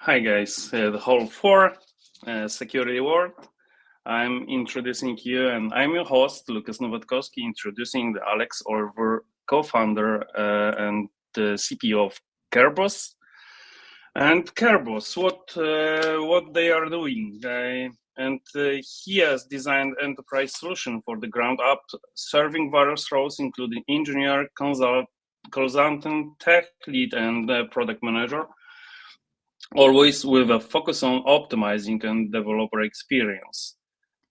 Hi guys, the whole four security world. I'm introducing you, and I'm your host, Lucas Nowatkowski, introducing the Alex Olivier, co-founder and the CPO of Kerbos. And Kerbos, what they are doing, he has designed enterprise solution for the ground up, serving various roles, including engineer, consultant, tech lead, and product manager. Always with a focus on optimizing and developer experience.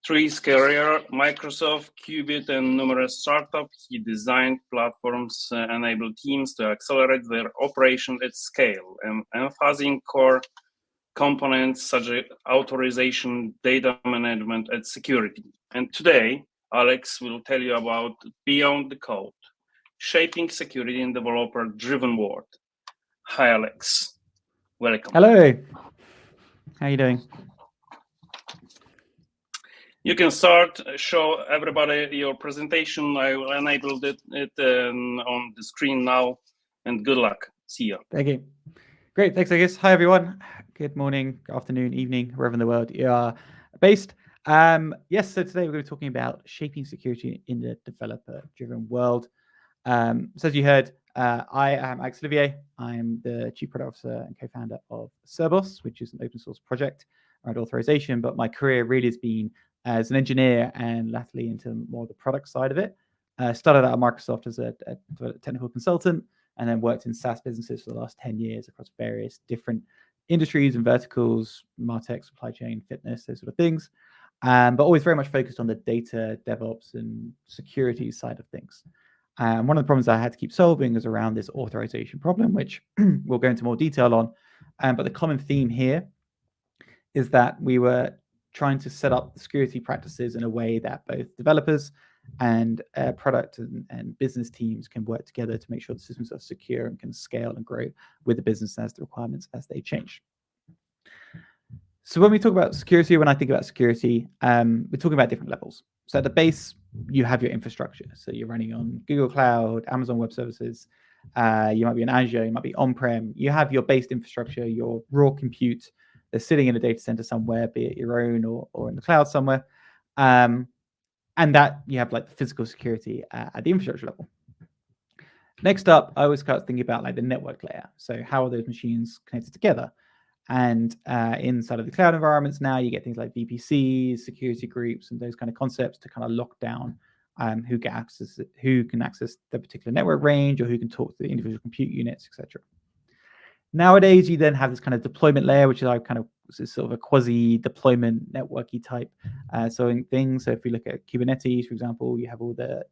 Through his career, Microsoft, Qubit, and numerous startups, he designed platforms enable teams to accelerate their operation at scale, and emphasizing core components such as authorization, data management, and security. And today, Alex will tell you about Beyond the Code, shaping security in developer-driven world. Hi, Alex. Welcome. Hello. How are you doing? You can start, show everybody your presentation. I will enable it on the screen now, and good luck. See you. Thank you. Great, thanks, I guess. Hi, everyone. Good morning, afternoon, evening, wherever in the world you are based. Yes, so today we're going to be talking about shaping security in the developer-driven world. So as you heard, I am Alex Olivier. I'm the Chief Product Officer and co-founder of Kerbos, which is an open source project around authorization, but my career really has been as an engineer and latterly into more the product side of it. Started out at Microsoft as a technical consultant and then worked in SaaS businesses for the last 10 years across various different industries and verticals, MarTech, supply chain, fitness, those sort of things. But always very much focused on the data, DevOps, and security side of things. One of the problems I had to keep solving is around this authorization problem, which we'll go into more detail on. But the common theme here is that we were trying to set up security practices in a way that both developers and product and business teams can work together to make sure the systems are secure and can scale and grow with the business as the requirements as they change. So when we talk about security, when I think about security, we're talking about different levels. So at the base, you have your infrastructure. So you're running on Google Cloud, Amazon Web Services. You might be in Azure, you might be on-prem. You have your base infrastructure, your raw compute that's sitting in a data center somewhere, be it your own or in the cloud somewhere. And that you have like the physical security at the infrastructure level. Next up, I always start thinking about like the network layer. So how are those machines connected together? And inside of the cloud environments now, you get things like VPCs, security groups, and those kind of concepts to kind of lock down who can access the particular network range, or who can talk to the individual compute units, etc. Nowadays, you then have this kind of deployment layer, which is sort of a quasi-deployment networky type thing. So if we look at Kubernetes, for example, you have all the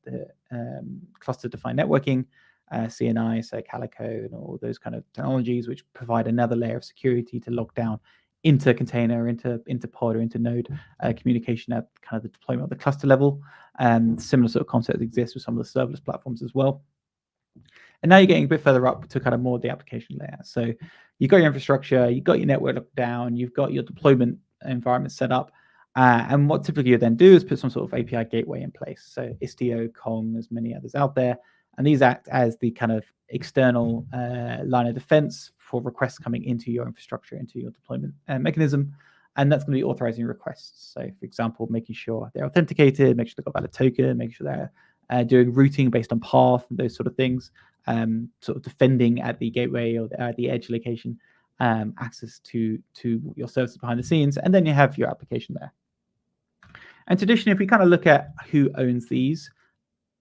cluster-defined networking, CNI, so Calico, and all those kind of technologies, which provide another layer of security to lock down inter-container, into pod, or inter-node communication at kind of the deployment of the cluster level. Similar sort of concepts exist with some of the serverless platforms as well. And now you're getting a bit further up to kind of more the application layer. So you've got your infrastructure, you've got your network locked down, you've got your deployment environment set up. And what typically you then do is put some sort of API gateway in place. So Istio, Kong, there's many others out there. And these act as the kind of external line of defense for requests coming into your infrastructure, into your deployment mechanism. And that's going to be authorizing requests. So, for example, making sure they're authenticated, make sure they've got valid token, make sure they're doing routing based on path and those sort of things, sort of defending at the gateway or at the edge location, access to your services behind the scenes. And then you have your application there. And traditionally, if we kind of look at who owns these,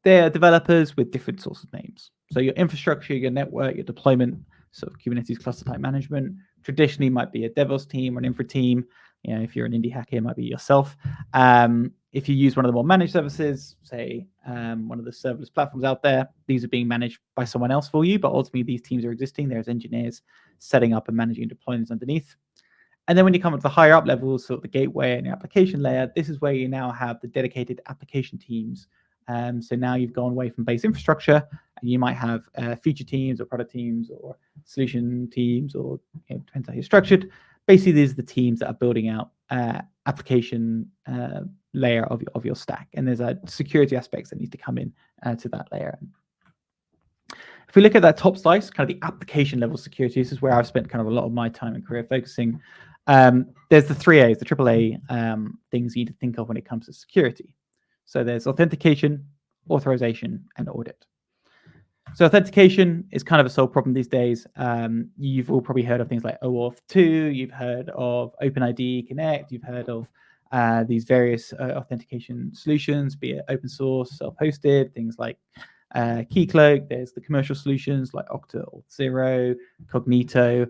they're developers with different sorts of names. So your infrastructure, your network, your deployment, sort of Kubernetes cluster type management, traditionally might be a DevOps team or an infra team. You know, if you're an indie hacker, it might be yourself. If you use one of the more managed services, say one of the serverless platforms out there, these are being managed by someone else for you, but ultimately these teams are existing. There's engineers setting up and managing deployments underneath. And then when you come up to the higher up levels, so the gateway and the application layer, this is where you now have the dedicated application teams. So now you've gone away from base infrastructure, and you might have feature teams or product teams or solution teams, or depends how you're structured. Basically, these are the teams that are building out application layer of your stack, and there's security aspects that need to come in to that layer. If we look at that top slice, kind of the application level security, this is where I've spent kind of a lot of my time and career focusing. There's the 3 A's, the AAA things you need to think of when it comes to security. So there's authentication, authorization, and audit. So authentication is kind of a solved problem these days. You've all probably heard of things like OAuth 2, you've heard of OpenID Connect, you've heard of these various authentication solutions, be it open source, self-hosted, things like Keycloak. There's the commercial solutions like Okta, Auth0, Cognito.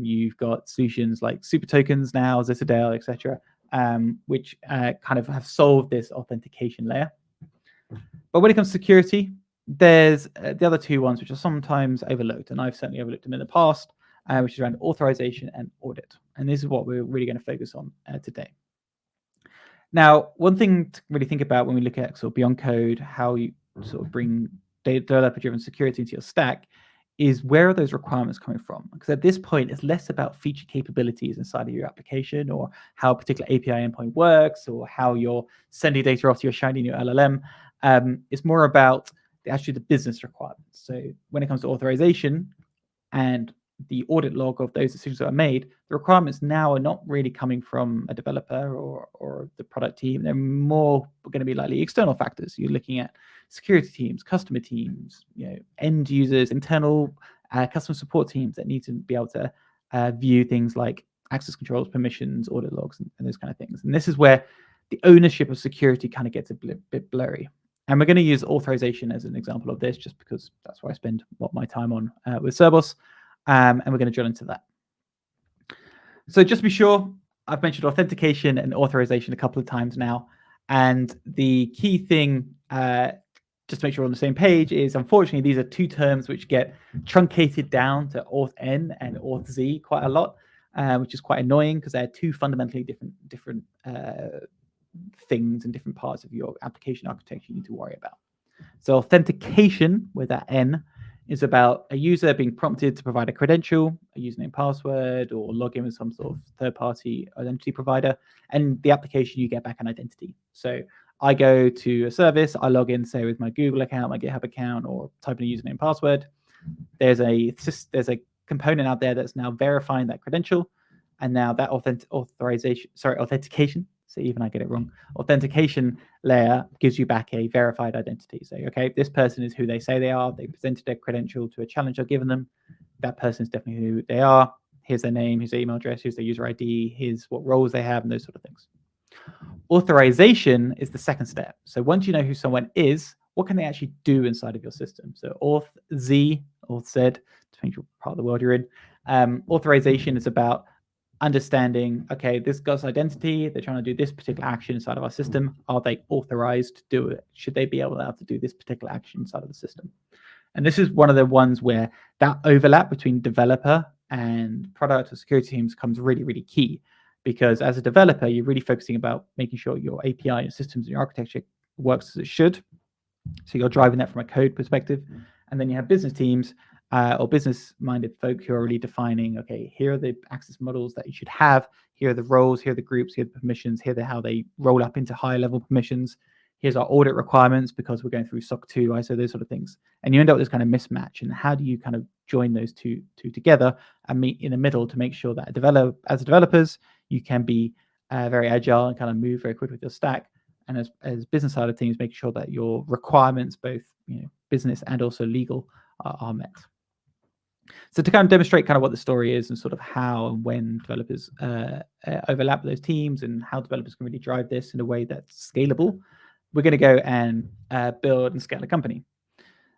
You've got solutions like Super Tokens now, Zitadel, etc., which kind of have solved this authentication layer. But when it comes to security, there's the other two ones which are sometimes overlooked, and I've certainly overlooked them in the past, which is around authorization and audit. And this is what we're really going to focus on today. Now, one thing to really think about when we look at sort of beyond code, how you sort of bring developer-driven security into your stack, is where are those requirements coming from? Because at this point, it's less about feature capabilities inside of your application or how a particular API endpoint works or how you're sending data off to your shiny new LLM. It's more about actually the business requirements. So when it comes to authorization and the audit log of those decisions that are made, the requirements now are not really coming from a developer or the product team. They're more going to be likely external factors. You're looking at security teams, customer teams, end users, internal customer support teams that need to be able to view things like access controls, permissions, audit logs, and those kind of things. And this is where the ownership of security kind of gets a bit blurry. And we're going to use authorization as an example of this, just because that's where I spend a lot of my time on with Cerbos. And we're going to drill into that. So just to be sure, I've mentioned authentication and authorization a couple of times now. And the key thing, just to make sure we're on the same page, is unfortunately, these are two terms which get truncated down to auth-n and auth-z quite a lot, which is quite annoying because they're two fundamentally different things and different parts of your application architecture you need to worry about. So authentication with that N is about a user being prompted to provide a credential, a username, password, or log in with some sort of third-party identity provider, and the application, you get back an identity. So I go to a service, I log in, say, with my Google account, my GitHub account, or type in a username, password. There's a component out there that's now verifying that credential, and now that authentication. So even I get it wrong. Authentication layer gives you back a verified identity. So, okay, this person is who they say they are. They presented their credential to a challenge I've given them. That person is definitely who they are. Here's their name, here's their email address, here's their user ID, here's what roles they have, and those sort of things. Authorization is the second step. So once you know who someone is, what can they actually do inside of your system? So auth-z, auth-z, depending on part of the world you're in. Authorization is about understanding, okay, this guy's identity, they're trying to do this particular action inside of our system. Are they authorized to do it? Should they be able to do this particular action inside of the system? And this is one of the ones where that overlap between developer and product or security teams comes really, really key. Because as a developer, you're really focusing about making sure your API, your systems, and your architecture works as it should. So you're driving that from a code perspective. And then you have business teams or business-minded folk who are really defining, okay, here are the access models that you should have. Here are the roles, here are the groups, here are the permissions, here are how they roll up into higher level permissions. Here's our audit requirements because we're going through SOC 2, ISO, those sort of things. And you end up with this kind of mismatch. And how do you kind of join those two together and meet in the middle to make sure that as developers, you can be very agile and kind of move very quickly with your stack. And as business side of teams, make sure that your requirements, both business and also legal, are met. So to kind of demonstrate kind of what the story is and sort of how and when developers overlap those teams and how developers can really drive this in a way that's scalable, we're going to go and build and scale a company.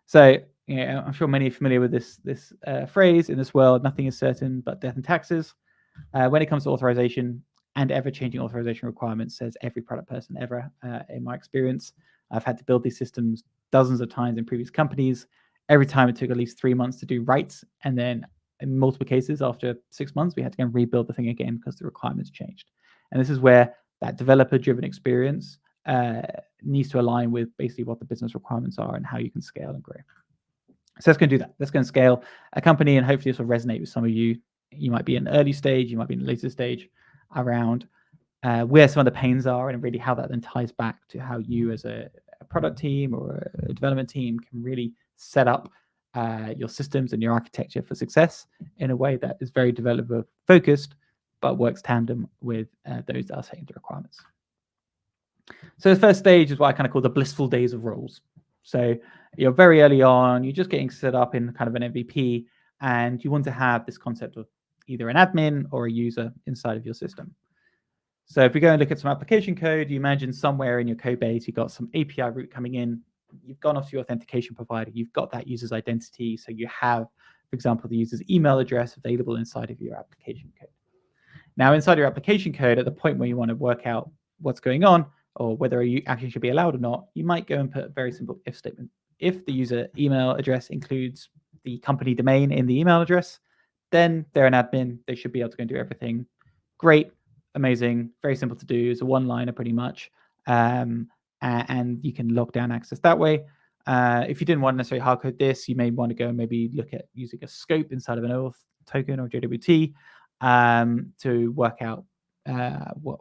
So I'm sure many are familiar with this phrase: in this world, nothing is certain but death and taxes. When it comes to authorization and ever-changing authorization requirements, says every product person ever, in my experience. I've had to build these systems dozens of times in previous companies. Every time it took at least 3 months to do right. And then in multiple cases, after 6 months, we had to go and rebuild the thing again because the requirements changed. And this is where that developer-driven experience needs to align with basically what the business requirements are and how you can scale and grow. So let's go and do that. Let's go and scale a company, and hopefully this will resonate with some of you. You might be in an early stage, you might be in a later stage, around where some of the pains are and really how that then ties back to how you as a product team or a development team can really set up your systems and your architecture for success in a way that is very developer focused, but works tandem with those that are setting the requirements. So the first stage is what I kind of call the blissful days of roles. So you're very early on, you're just getting set up in kind of an MVP, and you want to have this concept of either an admin or a user inside of your system. So if we go and look at some application code, you imagine somewhere in your code base, you've got some API route coming in, you've gone off to your authentication provider, you've got that user's identity. So you have, for example, the user's email address available inside of your application code. Now, inside your application code, at the point where you want to work out what's going on or whether you actually should be allowed or not, you might go and put a very simple if statement. If the user email address includes the company domain in the email address, then they're an admin. They should be able to go and do everything. Great, amazing, very simple to do. It's a one-liner pretty much. And you can lock down access that way. If you didn't want to necessarily hard code this, you may want to go and maybe look at using a scope inside of an auth token or JWT to work out what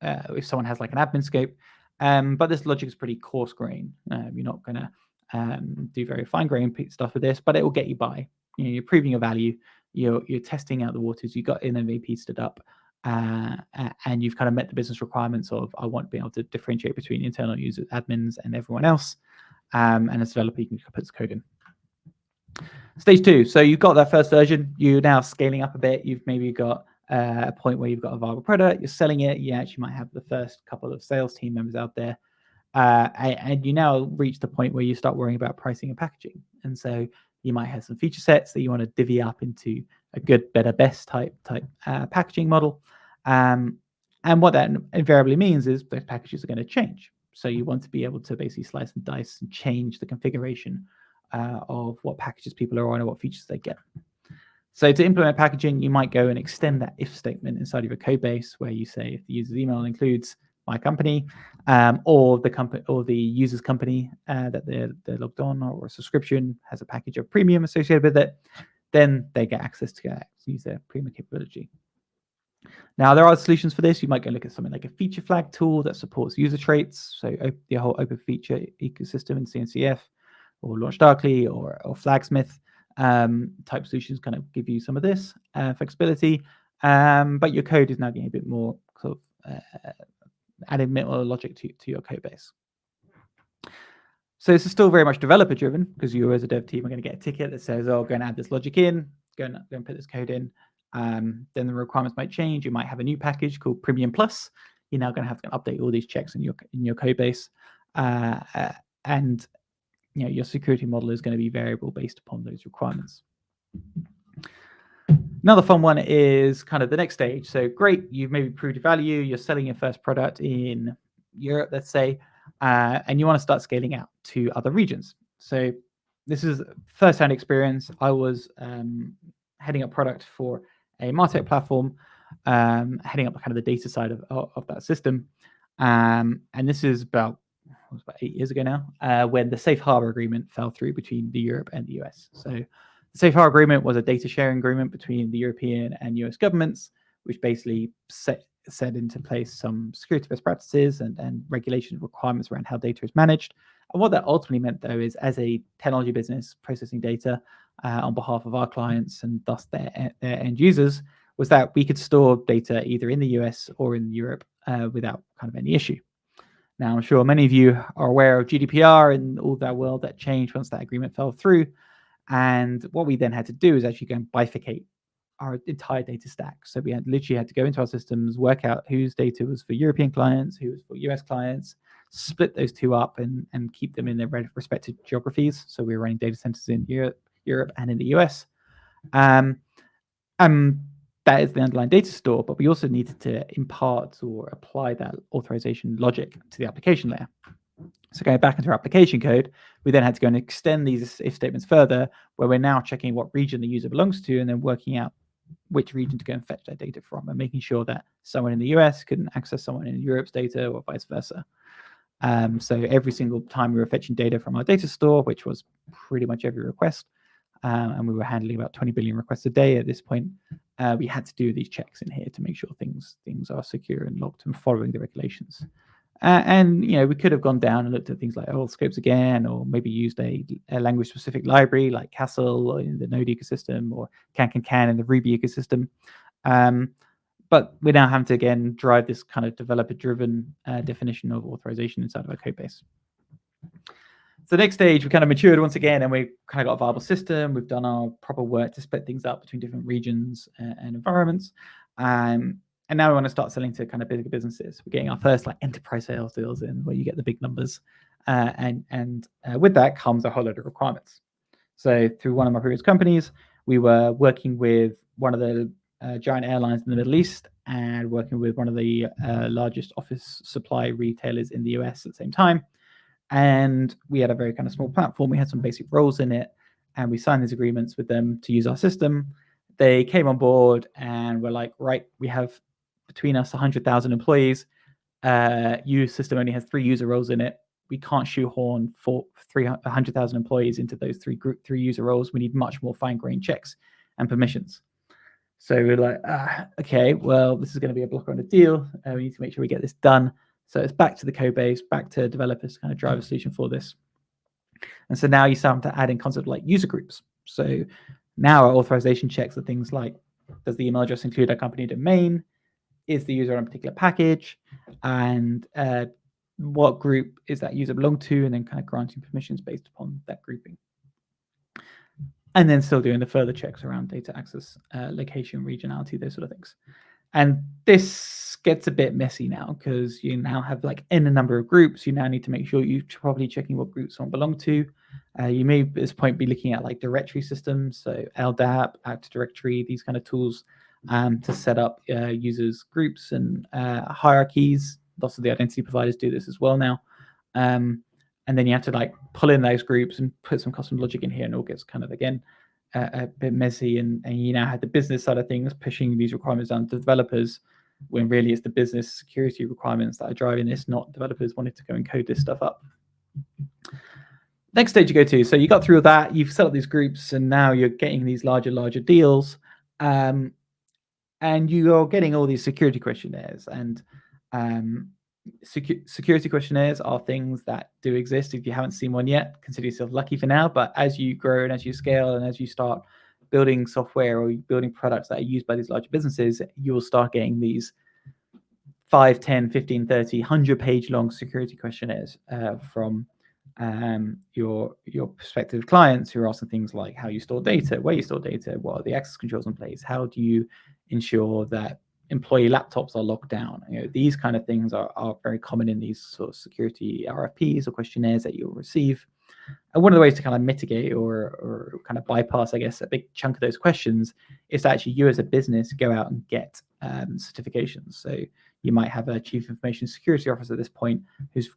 if someone has like an admin scope. But this logic is pretty coarse grain. You're not going to do very fine grain stuff with this, but it will get you by. You're proving your value. You're testing out the waters. You got an MVP stood up. And you've kind of met the business requirements of I want to be able to differentiate between internal users, admins, and everyone else. And as a developer, you can put this code in. Stage 2. So you've got that first version. You're now scaling up a bit. You've maybe got a point where you've got a viable product. You're selling it. You actually might have the first couple of sales team members out there. And you now reach the point where you start worrying about pricing and packaging. And so you might have some feature sets that you want to divvy up into a good, better, best type packaging model. And what that invariably means is those packages are going to change. So you want to be able to basically slice and dice and change the configuration of what packages people are on or what features they get. So to implement packaging, you might go and extend that if statement inside of your code base where you say if the user's email includes my company or the company or the user's company that they're logged on, or a subscription has a package of premium associated with it, then they get access to use their premium capability. Now, there are solutions for this. You might go look at something like a feature flag tool that supports user traits, so the whole open feature ecosystem in CNCF, or LaunchDarkly, or Flagsmith type solutions kind of give you some of this flexibility. But your code is now getting a bit more sort of adding more logic to your code base. So this is still very much developer driven because you as a dev team are going to get a ticket that says, oh, go and add this logic in, go and put this code in. Then the requirements might change. You might have a new package called Premium Plus. You're now going to have to update all these checks in your code base. And your security model is going to be variable based upon those requirements. Another fun one is kind of the next stage. So great, you've maybe proved your value. You're selling your first product in Europe, let's say, and you want to start scaling out to other regions. So this is first-hand experience. I was heading up product for a MarTech platform, heading up kind of the data side of that system. And this is about 8 years ago now, when the Safe Harbor agreement fell through between the Europe and the US. So the Safe Harbor agreement was a data sharing agreement between the European and US governments, which basically set into place some security best practices and regulation requirements around how data is managed. And what that ultimately meant, though, is as a technology business processing data on behalf of our clients and thus their end users, was that we could store data either in the US or in Europe without kind of any issue. Now, I'm sure many of you are aware of GDPR and all that world that changed once that agreement fell through. And what we then had to do is actually go and bifurcate our entire data stack. So we literally had to go into our systems, work out whose data was for European clients, who was for US clients, split those two up and keep them in their respective geographies. So we were running data centers in Europe and in the US. That is the underlying data store, but we also needed to impart or apply that authorization logic to the application layer. So going back into our application code, we then had to go and extend these if statements further, where we're now checking what region the user belongs to and then working out which region to go and fetch that data from, and making sure that someone in the US couldn't access someone in Europe's data or vice versa. So every single time we were fetching data from our data store, which was pretty much every request, and we were handling about 20 billion requests a day at this point, we had to do these checks in here to make sure things are secure and locked and following the regulations. And we could have gone down and looked at things like auth scopes again, or maybe used a language-specific library like Castle in the Node ecosystem, or can in the Ruby ecosystem. But we're now having to again drive this kind of developer-driven definition of authorization inside of our code base. So the next stage, we kind of matured once again, and we kind of got a viable system. We've done our proper work to split things up between different regions and environments. And now we want to start selling to kind of bigger businesses. We're getting our first like enterprise sales deals in, where you get the big numbers. And with that comes a whole load of requirements. So through one of my previous companies, we were working with one of the giant airlines in the Middle East and working with one of the largest office supply retailers in the US at the same time. And we had a very kind of small platform. We had some basic roles in it, and we signed these agreements with them to use our system. They came on board and were like, right, we have between us 100,000 employees. Your system only has 3 user roles in it. We can't shoehorn 100,000 employees into those 3 user roles. We need much more fine-grained checks and permissions. So we're like, okay, well, this is going to be a blocker on a deal. We need to make sure we get this done. So it's back to the code base, back to developers to kind of drive a solution for this. And so now you start to add in concepts like user groups. So now our authorization checks are things like, does the email address include our company domain? Is the user on a particular package? And what group is that user belong to? And then kind of granting permissions based upon that grouping. And then still doing the further checks around data access, location, regionality, those sort of things. And this gets a bit messy now, because you now have like n a number of groups. You now need to make sure you're probably checking what groups someone belong to. You may at this point be looking at like directory systems, so LDAP, Active Directory, these kind of tools to set up users groups and hierarchies. Lots of the identity providers do this as well now. And then you have to like pull in those groups and put some custom logic in here, and it all gets kind of again a bit messy. And you now have the business side of things pushing these requirements down to developers, when really it's the business security requirements that are driving this, not developers wanting to go and code this stuff up. Next stage you go to, so you got through that, you've set up these groups, and now you're getting these larger deals, and you're getting all these security questionnaires. And security questionnaires are things that do exist. If you haven't seen one yet, consider yourself lucky for now. But as you grow and as you scale and as you start building software or building products that are used by these larger businesses, you will start getting these 5, 10, 15, 30, 100-page long security questionnaires from your prospective clients, who are asking things like how you store data, where you store data, what are the access controls in place, how do you ensure that employee laptops are locked down. These kind of things are very common in these sort of security RFPs or questionnaires that you'll receive. And one of the ways to kind of mitigate or kind of bypass, I guess, a big chunk of those questions is to actually, you as a business, go out and get certifications. So you might have a chief information security officer at this point whose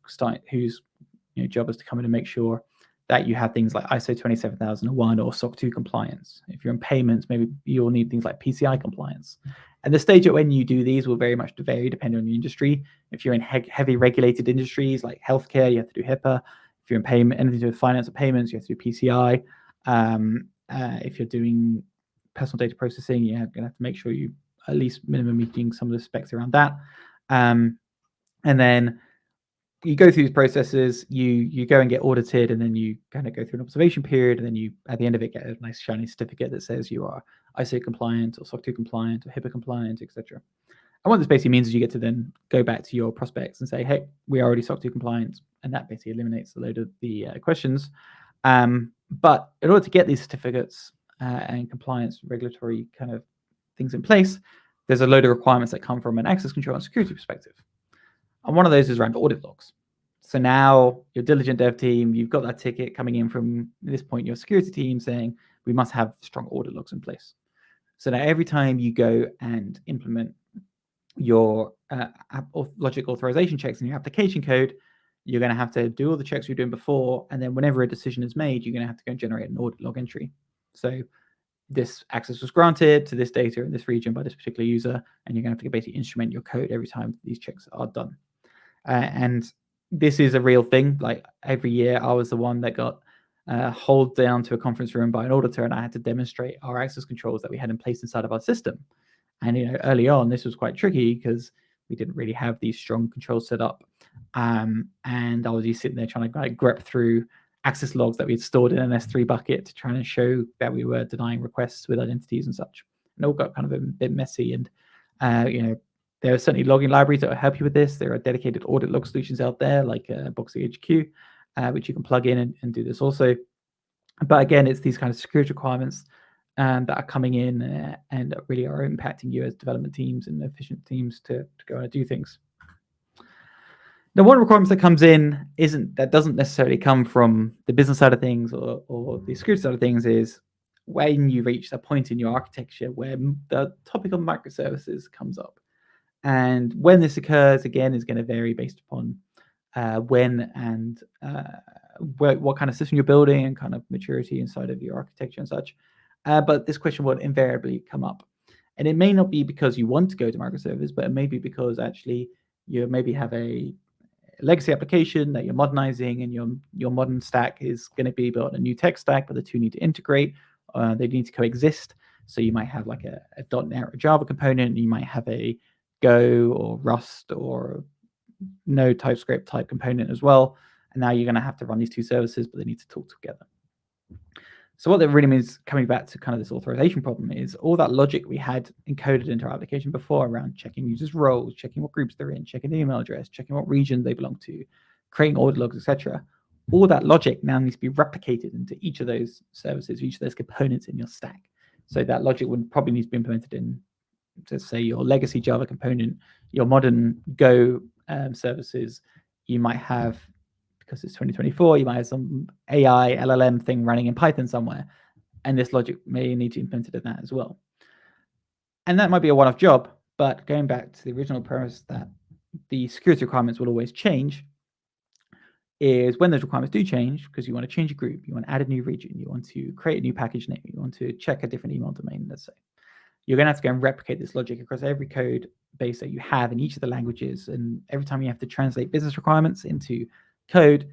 job is to come in and make sure that you have things like ISO 27001 or SOC 2 compliance. If you're in payments, maybe you'll need things like PCI compliance. And the stage at when you do these will very much vary depending on the industry. If you're in heavy regulated industries like healthcare, you have to do HIPAA. If you're in payment, anything to do with finance or payments, you have to do PCI. If you're doing personal data processing, you're going to have to make sure you at least minimum meeting some of the specs around that. And then you go through these processes, you go and get audited, and then you kind of go through an observation period, and then you, at the end of it, get a nice shiny certificate that says you are ISO compliant or SOC 2 compliant or HIPAA compliant, etc. And what this basically means is you get to then go back to your prospects and say, hey, we are already SOC 2 compliant, and that basically eliminates a load of the questions. But in order to get these certificates and compliance regulatory kind of things in place, there's a load of requirements that come from an access control and security perspective. And one of those is around audit logs. So now your diligent dev team, you've got that ticket coming in from, at this point, your security team saying, we must have strong audit logs in place. So now every time you go and implement your logic authorization checks in your application code, you're going to have to do all the checks you're doing before. And then whenever a decision is made, you're going to have to go and generate an audit log entry. So this access was granted to this data in this region by this particular user, and you're going to have to basically instrument your code every time these checks are done. And this is a real thing. Like every year, I was the one that got hauled down to a conference room by an auditor, and I had to demonstrate our access controls that we had in place inside of our system. And early on, this was quite tricky because We didn't really have these strong controls set up. And I was just sitting there trying to like grep through access logs that we had stored in an S3 bucket to try and show that we were denying requests with identities and such. And it all got kind of a bit messy. And, there are certainly logging libraries that will help you with this. There are dedicated audit log solutions out there like Boxy HQ, which you can plug in and do this also. But again, it's these kind of security requirements that are coming in and really are impacting you as development teams and efficient teams to go and do things. Now, one requirement that comes in doesn't necessarily come from the business side of things or the security side of things is when you reach a point in your architecture where the topic of microservices comes up. And when this occurs, again, is going to vary based upon when and what kind of system you're building and kind of maturity inside of your architecture and such. But this question will invariably come up. And it may not be because you want to go to microservices, but it may be because actually you maybe have a legacy application that you're modernizing, and your modern stack is going to be built on a new tech stack, but the two need to integrate. They need to coexist. So you might have like a .NET or Java component, and you might have a Go or Rust or Node TypeScript type component as well. And now you're going to have to run these two services, but they need to talk together. So what that really means, coming back to kind of this authorization problem, is all that logic we had encoded into our application before around checking users' roles, checking what groups they're in, checking the email address, checking what region they belong to, creating audit logs, etc. All that logic now needs to be replicated into each of those services, each of those components in your stack. So that logic would probably need to be implemented in, to say, your legacy Java component, your modern Go services. You might have, because it's 2024, you might have some AI LLM thing running in Python somewhere, and this logic may need to be implemented in that as well. And that might be a one-off job, but going back to the original premise that the security requirements will always change, is when those requirements do change, because you want to change a group, you want to add a new region, you want to create a new package name, you want to check a different email domain, let's say, you're going to have to go and replicate this logic across every code base that you have in each of the languages. And every time you have to translate business requirements into code,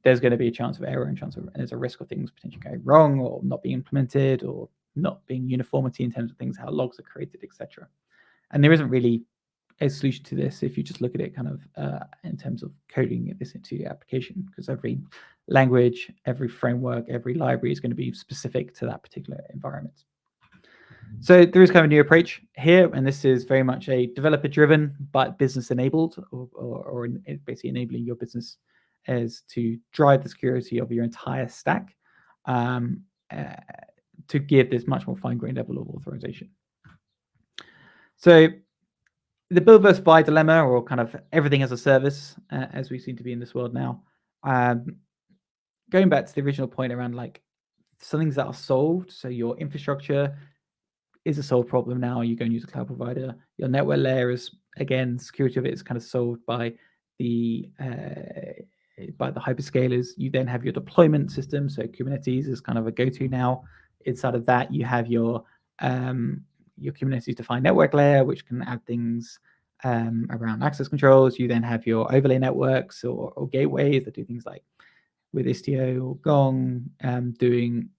there's going to be a chance of error and there's a risk of things potentially going wrong or not being implemented or not being uniformity in terms of things, how logs are created, etc. And there isn't really a solution to this if you just look at it kind of in terms of coding this into your application, because every language, every framework, every library is going to be specific to that particular environment. So there is kind of a new approach here, and this is very much a developer-driven but business-enabled, or basically enabling your business as to drive the security of your entire stack to give this much more fine-grained level of authorization. So the build versus buy dilemma, or kind of everything as a service, as we seem to be in this world now, going back to the original point around like some things that are solved. So your infrastructure is a solved problem now. You go and use a cloud provider. Your network layer is, again, security of it is kind of solved by the hyperscalers. You then have your deployment system. So Kubernetes is kind of a go-to now. Inside of that, you have your Kubernetes defined network layer, which can add things around access controls. You then have your overlay networks or gateways that do things like with Istio or Gong, doing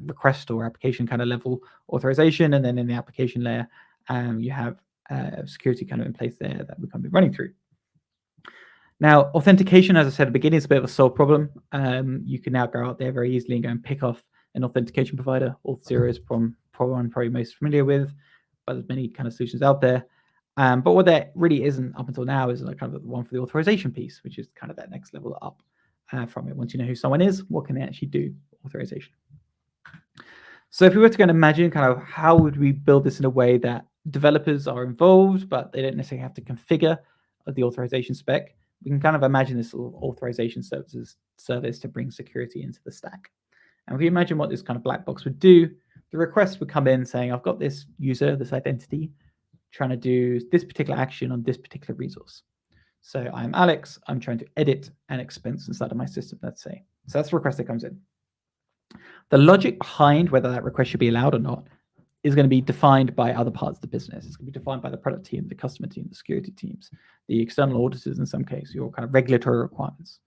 request or application kind of level authorization. And then in the application layer, you have security kind of in place there that we can be running through. Now, authentication, as I said at the beginning, is a bit of a solved problem. You can now go out there very easily and go and pick off an authentication provider. Auth0 is probably most familiar with, but there's many kind of solutions out there. But what there really isn't up until now is like kind of the one for the authorization piece, which is kind of that next level up from it. Once you know who someone is, what can they actually do? Authorization. So if we were to go and imagine kind of how would we build this in a way that developers are involved, but they don't necessarily have to configure the authorization spec, we can kind of imagine this authorization service to bring security into the stack. And if we imagine what this kind of black box would do, the request would come in saying, I've got this user, this identity, trying to do this particular action on this particular resource. So I'm Alex, I'm trying to edit an expense inside of my system, let's say. So that's the request that comes in. The logic behind whether that request should be allowed or not is going to be defined by other parts of the business. It's going to be defined by the product team, the customer team, the security teams, the external auditors in some case, your kind of regulatory requirements.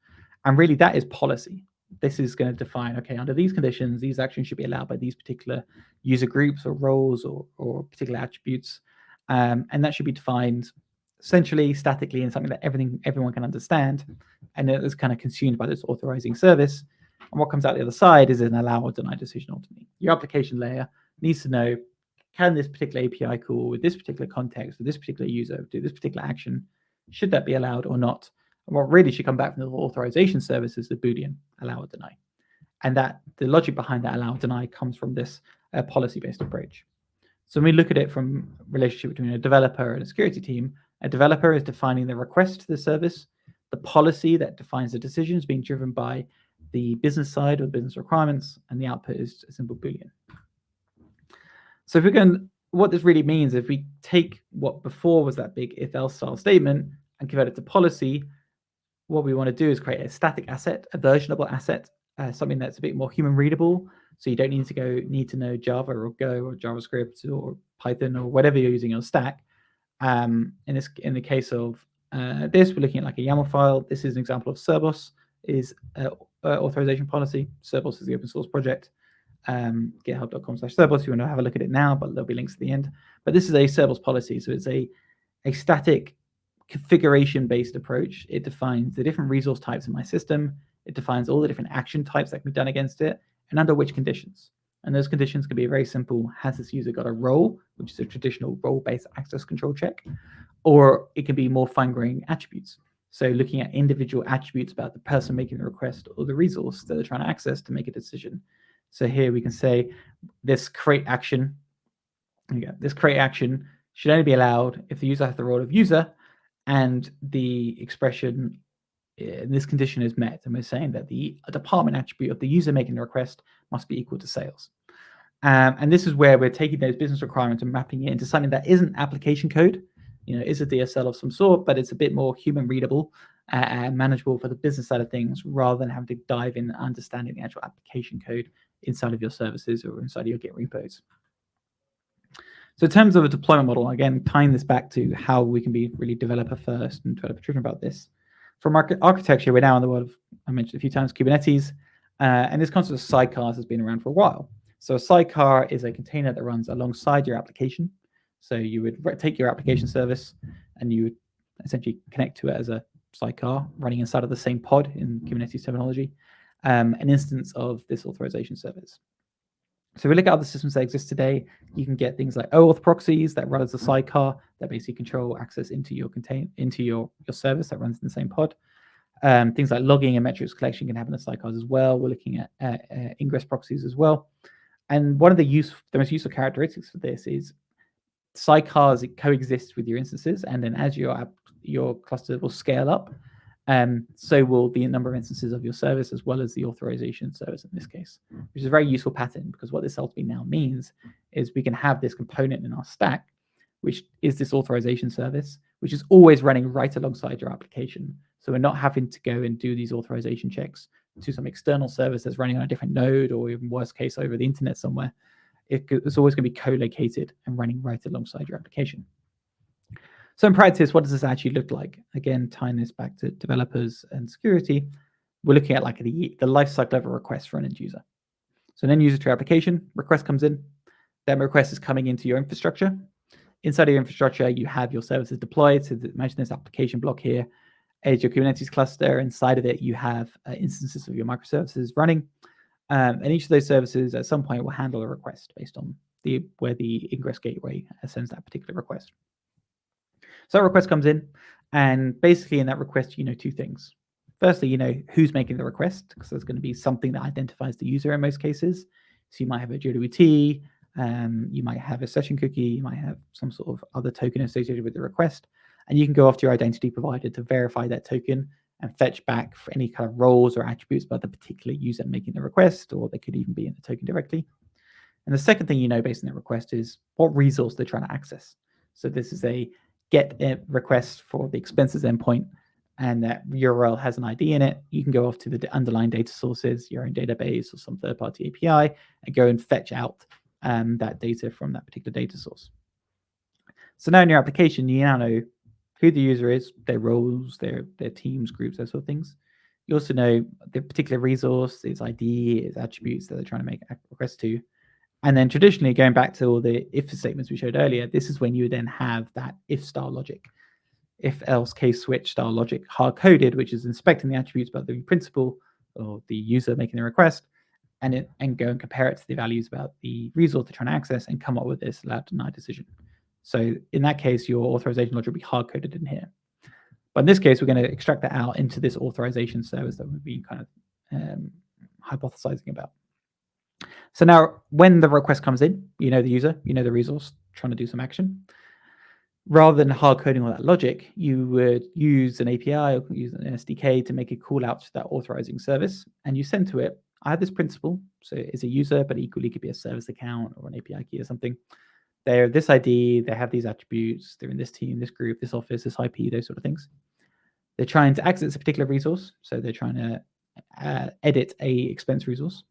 And really that is policy. This is going to define, okay, under these conditions, these actions should be allowed by these particular user groups or roles or particular attributes. And that should be defined centrally, statically, in something that everyone can understand, and it is kind of consumed by this authorizing service. And what comes out the other side is an allow or deny decision ultimately. Your application layer needs to know, can this particular API call with this particular context, with this particular user, do this particular action? Should that be allowed or not? And what really should come back from the authorization service is the Boolean, allow or deny. And that the logic behind that allow or deny comes from this policy-based approach. So when we look at it from relationship between a developer and a security team, a developer is defining the request to the service. The policy that defines the decision is being driven by the business side or the business requirements, and the output is a simple Boolean. So if we can, what this really means, if we take what before was that big if-else style statement and convert it to policy, what we want to do is create a static asset, a versionable asset, something that's a bit more human readable. So you don't need to know Java or Go or JavaScript or Python or whatever you're using on stack. In the case of this, we're looking at like a YAML file. This is an example of Cerbos is authorization policy. Cerbos is the open source project. GitHub.com/Cerbos if you want to have a look at it now, but there'll be links at the end. But this is a Cerbos policy, so it's a static configuration-based approach. It defines the different resource types in my system. It defines all the different action types that can be done against it, and under which conditions. And those conditions can be very simple. Has this user got a role, which is a traditional role-based access control check, or it can be more fine-grained attributes. So looking at individual attributes about the person making the request or the resource that they're trying to access to make a decision. So here we can say this create action. This create action should only be allowed if the user has the role of user and the expression in this condition is met. And we're saying that the department attribute of the user making the request must be equal to sales. And this is where we're taking those business requirements and mapping it into something that isn't application code. Is a DSL of some sort, but it's a bit more human readable and manageable for the business side of things, rather than having to dive in and understanding the actual application code inside of your services or inside of your Git repos. So in terms of a deployment model, again, tying this back to how we can be really developer first and developer driven about this. From architecture, we're now in the world of, I mentioned a few times, Kubernetes, and this concept of sidecars has been around for a while. So a sidecar is a container that runs alongside your application. So you would take your application service and you would essentially connect to it as a sidecar running inside of the same pod in Kubernetes terminology, an instance of this authorization service. So if we look at other systems that exist today, you can get things like OAuth proxies that run as a sidecar that basically control access into your service that runs in the same pod. Things like logging and metrics collection can happen as sidecars as well. We're looking at ingress proxies as well. And one of the most useful characteristics for this is sidecars coexist with your instances, and then as your cluster will scale up, so will the number of instances of your service as well as the authorization service in this case, which is a very useful pattern, because what this ultimately now means is we can have this component in our stack, which is this authorization service, which is always running right alongside your application. So we're not having to go and do these authorization checks to some external service that's running on a different node, or even worst case over the internet somewhere. It's always going to be co-located and running right alongside your application. So in practice, what does this actually look like? Again, tying this back to developers and security, we're looking at like the lifecycle of a request for an end user. So an end user to your application, request comes in, that request is coming into your infrastructure. Inside of your infrastructure, you have your services deployed. So imagine this application block here is your Kubernetes cluster. Inside of it, you have instances of your microservices running. And each of those services at some point will handle a request based on where the ingress gateway sends that particular request. So that request comes in, and basically in that request, you know two things. Firstly, you know who's making the request, because there's going to be something that identifies the user in most cases. So you might have a JWT, you might have a session cookie, you might have some sort of other token associated with the request, and you can go off to your identity provider to verify that token and fetch back for any kind of roles or attributes about the particular user making the request, or they could even be in the token directly. And the second thing you know based on that request is what resource they're trying to access. So this is a get request for the expenses endpoint, and that URL has an ID in it. You can go off to the underlying data sources, your own database or some third-party API, and go and fetch out that data from that particular data source. So now in your application, you now know who the user is, their roles, their teams, groups, those sort of things. You also know the particular resource, its ID, its attributes that they're trying to make a request to. And then traditionally, going back to all the if statements we showed earlier, this is when you then have that if style logic. if-else case switch style logic hard-coded, which is inspecting the attributes about the principal or the user making the request, and go and compare it to the values about the resource they're trying to access and come up with this allow deny decision. So in that case, your authorization logic will be hard-coded in here. But in this case, we're going to extract that out into this authorization service that we've been kind of hypothesizing about. So now when the request comes in, you know the user, you know the resource trying to do some action. Rather than hard coding all that logic, you would use an API or use an SDK to make a call out to that authorizing service, and you send to it, I have this principal, so it's a user, but equally could be a service account or an API key or something. They're this ID, they have these attributes, they're in this team, this group, this office, this IP, those sort of things. They're trying to access a particular resource, so they're trying to edit a expense resource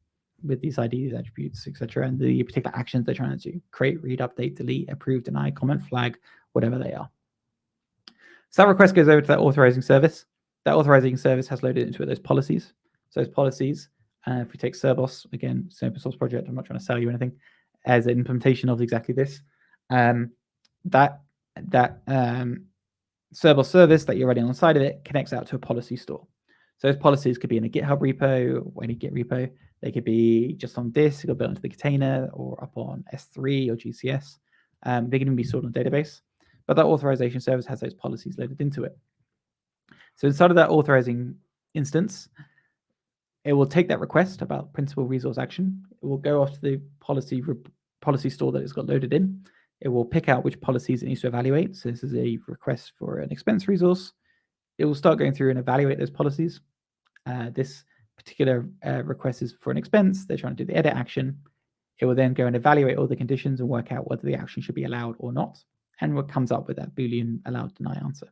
with these IDs, attributes, etc., and the particular actions they're trying to do: create, read, update, delete, approve, deny, comment, flag, whatever they are. So that request goes over to that authorizing service. That authorizing service has loaded into it those policies. So those policies, if we take Cerbos, again, it's an open source project, I'm not trying to sell you anything, as an implementation of exactly this. That Cerbos service that you're running alongside of it connects out to a policy store. So those policies could be in a GitHub repo or any Git repo. They could be just on disk, or built into the container, or up on S3 or GCS. They can even be stored on a database. But that authorization service has those policies loaded into it. So inside of that authorizing instance, it will take that request about principal resource action. It will go off to the policy store that it's got loaded in. It will pick out which policies it needs to evaluate. So this is a request for an expense resource. It will start going through and evaluate those policies. This particular request is for an expense. They're trying to do the edit action. It will then go and evaluate all the conditions and work out whether the action should be allowed or not, and what comes up with that Boolean allowed deny answer.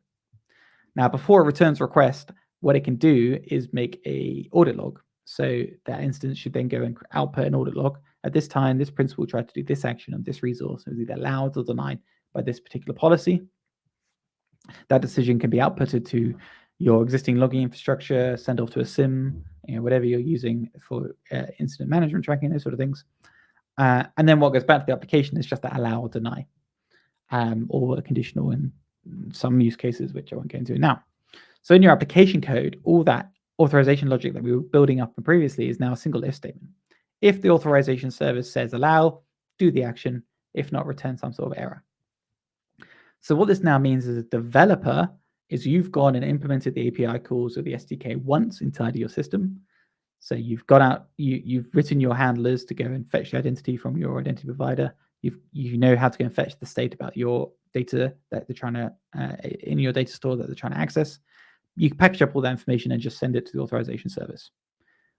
Now, before it returns request, what it can do is make a audit log. So that instance should then go and output an audit log. At this time, this principal tried to do this action on this resource. It was either allowed or denied by this particular policy. That decision can be outputted to your existing logging infrastructure, send off to a SIM, whatever you're using for incident management tracking, those sort of things. And then what goes back to the application is just that allow or deny, or conditional in some use cases, which I won't get into now. So in your application code, all that authorization logic that we were building up previously is now a single if statement. If the authorization service says allow, do the action. If not, return some sort of error. So what this now means as a developer is you've gone and implemented the API calls or the SDK once inside of your system. So you've got out, you've written your handlers to go and fetch the identity from your identity provider. You know how to go and fetch the state about your data that they're trying to in your data store that they're trying to access. You can package up all that information and just send it to the authorization service.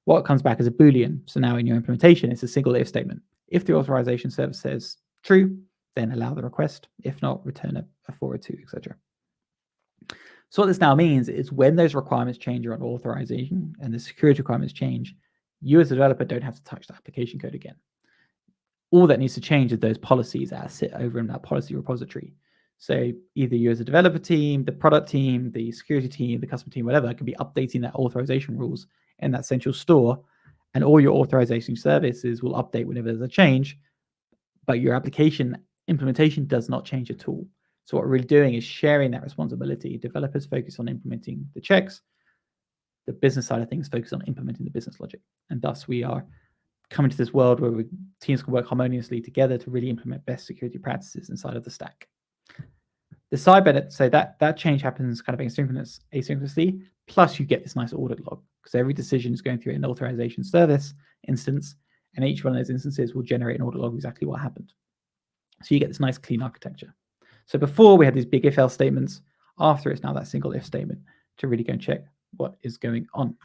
What comes back is a Boolean. So now in your implementation, it's a single if statement. If the authorization service says true, then allow the request. If not, return a 402, etc. So what this now means is when those requirements change around authorization and the security requirements change, you as a developer don't have to touch the application code again. All that needs to change is those policies that sit over in that policy repository. So either you as a developer team, the product team, the security team, the customer team, whatever, can be updating that authorization rules in that central store, and all your authorization services will update whenever there's a change, but your application implementation does not change at all. So what we're really doing is sharing that responsibility. Developers focus on implementing the checks. The business side of things focus on implementing the business logic. And thus we are coming to this world where teams can work harmoniously together to really implement best security practices inside of the stack. The side benefit, so that change happens kind of asynchronously, plus you get this nice audit log, because every decision is going through an authorization service instance, and each one of those instances will generate an audit log exactly what happened. So you get this nice clean architecture. So before we had these big if-else statements, after it's now that single if statement to really go and check what is going on.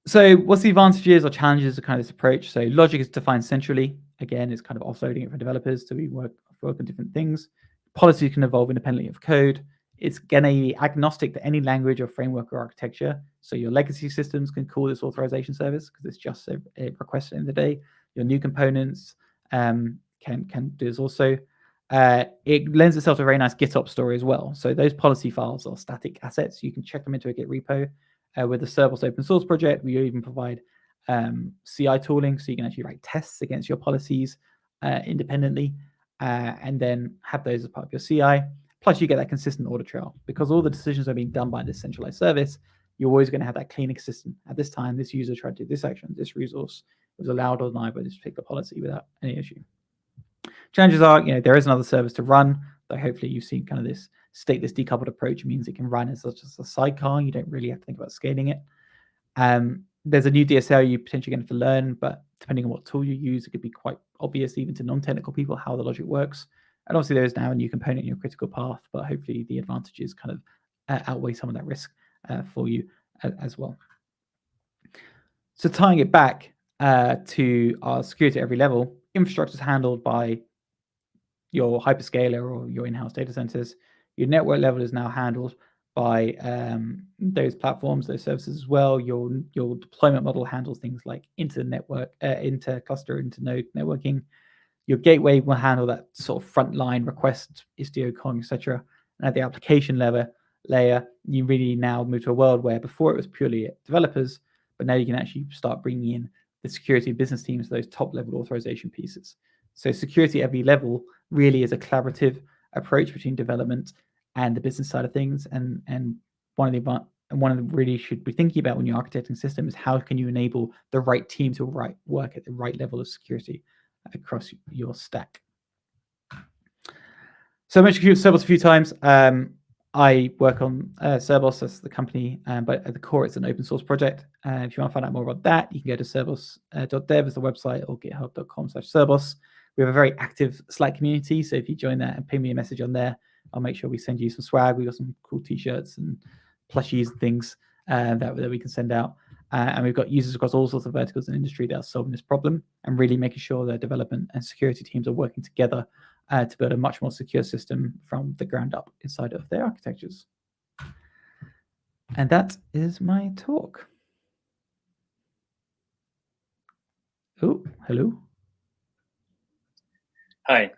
So what's the advantages or challenges of kind of this approach? So logic is defined centrally. Again, it's kind of offloading it for developers to work on different things. Policy can evolve independently of code. It's going to be agnostic to any language or framework or architecture. So your legacy systems can call this authorization service because it's just a request at the end of the day. Your new components can do this also. It lends itself to a very nice GitOps story as well. So those policy files are static assets. You can check them into a Git repo. With the Cerbos open source project, we even provide CI tooling, so you can actually write tests against your policies independently, and then have those as part of your CI. Plus, you get that consistent audit trail because all the decisions are being done by this centralized service. You're always going to have that clean, consistent. At this time, this user tried to do this action, this resource was allowed or denied by this particular policy without any issue. Chances are, there is another service to run. But hopefully, you've seen kind of this stateless decoupled approach. It means it can run as just a sidecar. You don't really have to think about scaling it. There's a new DSL you're potentially going to have to learn, but depending on what tool you use, it could be quite obvious even to non-technical people how the logic works. And obviously, there is now a new component in your critical path, but hopefully the advantages kind of outweigh some of that risk for you as well. So tying it back to our security at every level, infrastructure is handled by your hyperscaler or your in-house data centers. Your network level is now handled by those platforms, those services as well. Your deployment model handles things like inter-network, inter-cluster, inter-node networking. Your gateway will handle that sort of frontline request, Istio, Kong, etc. And at the application layer, you really now move to a world where before it was purely developers, but now you can actually start bringing in the security business teams, those top-level authorization pieces. So security at every level really is a collaborative approach between development and the business side of things. And one of the really should be thinking about when you're architecting systems is how can you enable the right team to work at the right level of security across your stack. So I mentioned Cerberus a few times. I work on Cerberus as the company, but at the core, it's an open source project. If you want to find out more about that, you can go to cerberus.dev as the website or github.com/Cerberus. We have a very active Slack community, so if you join that and ping me a message on there, I'll make sure we send you some swag. We've got some cool t-shirts and plushies and things that we can send out. And we've got users across all sorts of verticals in industry that are solving this problem and really making sure their development and security teams are working together to build a much more secure system from the ground up inside of their architectures. And that is my talk. Oh, hello. Hi.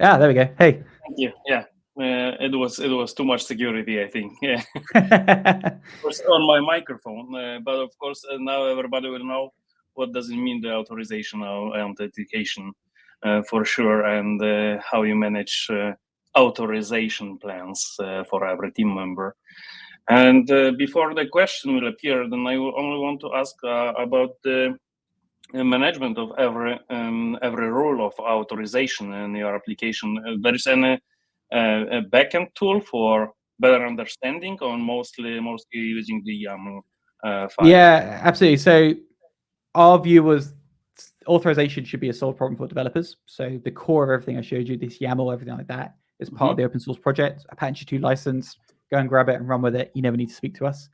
Yeah, there we go. Hey. Thank you. Yeah. It was too much security, I think. Yeah. Of course, on my microphone, but of course now everybody will know what does it mean, the authorization or authentication for sure, and how you manage authorization plans for every team member. And before the question will appear, then I will only want to ask about the management of every rule of authorization in your application. There is any a backend tool for better understanding, or mostly using the YAML file? Yeah, absolutely. So our view was authorization should be a solved problem for developers. So the core of everything I showed you, this YAML, everything like that, is part of the open source project. Apache 2 license, go and grab it and run with it. You never need to speak to us.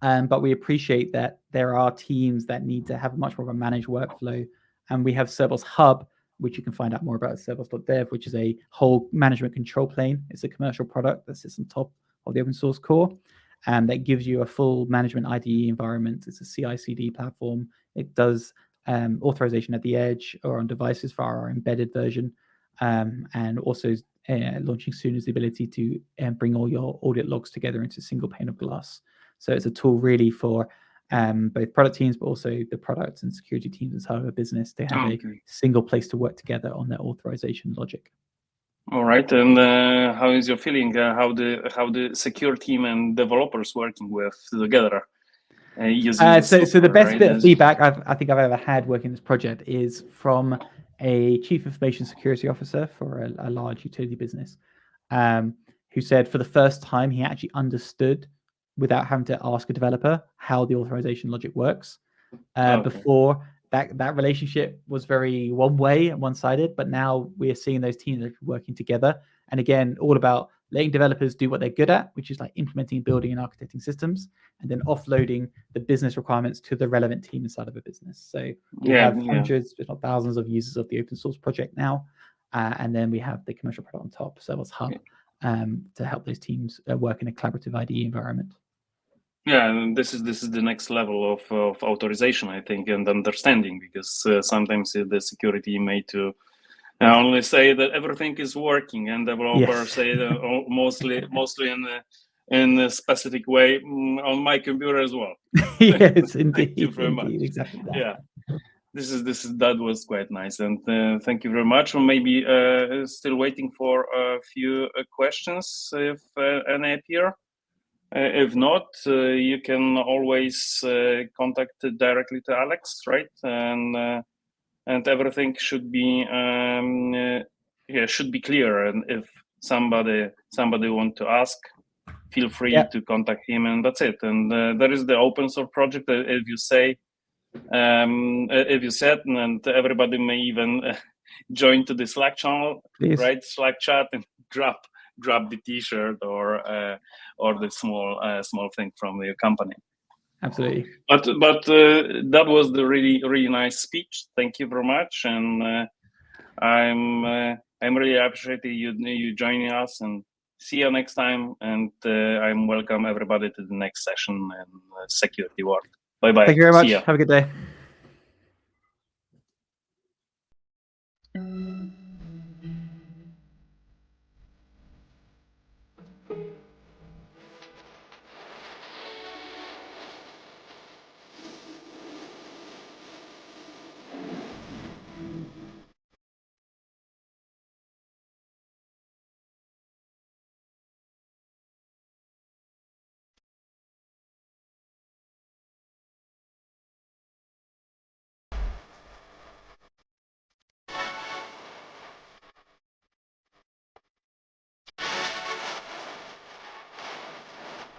But we appreciate that there are teams that need to have much more of a managed workflow. And we have Cerberus Hub, which you can find out more about at cerberus.dev, which is a whole management control plane. It's a commercial product that sits on top of the open source core. And that gives you a full management IDE environment. It's a CI/CD platform. It does authorization at the edge or on devices for our embedded version. And also launching soon is the ability to bring all your audit logs together into a single pane of glass. So it's a tool really for both product teams, but also the product and security teams inside of a business to have a single place to work together on their authorization logic. All right, and how is your feeling? How the secure team and developers working with together? Using so the best right? bit of feedback I think I've ever had working this project is from a chief information security officer for a large utility business, who said for the first time he actually understood without having to ask a developer how the authorization logic works. Before that relationship was very one way and one-sided, but now we're seeing those teams working together. And again, all about letting developers do what they're good at, which is like implementing, building, and architecting systems, and then offloading the business requirements to the relevant team inside of a business. So we have hundreds, if not thousands, of users of the open source project now, and then we have the commercial product on top, Cerberus Hub, to help those teams work in a collaborative IDE environment. Yeah, and this is the next level of authorization, I think, and understanding, because sometimes the security may to only say that everything is working, and developers say that mostly in a specific way on my computer as well. Yes, indeed. Thank you very much. Exactly that. Yeah. That was quite nice, and thank you very much. Maybe still waiting for a few questions if any appear. If not, you can always contact directly to Alex, right? And everything should be should be clear. And if somebody want to ask, feel free to contact him, and that's it. And there is the open source project. If you say, if you said, and everybody may even join to the Slack channel, Please. right? Slack chat and grab the T-shirt or the small thing from your company. Absolutely. But that was the really nice speech. Thank you very much, and I'm really appreciating you joining us, and see you next time. And I'm welcome everybody to the next session in security world. Bye bye. Thank you very much. See ya. Have a good day.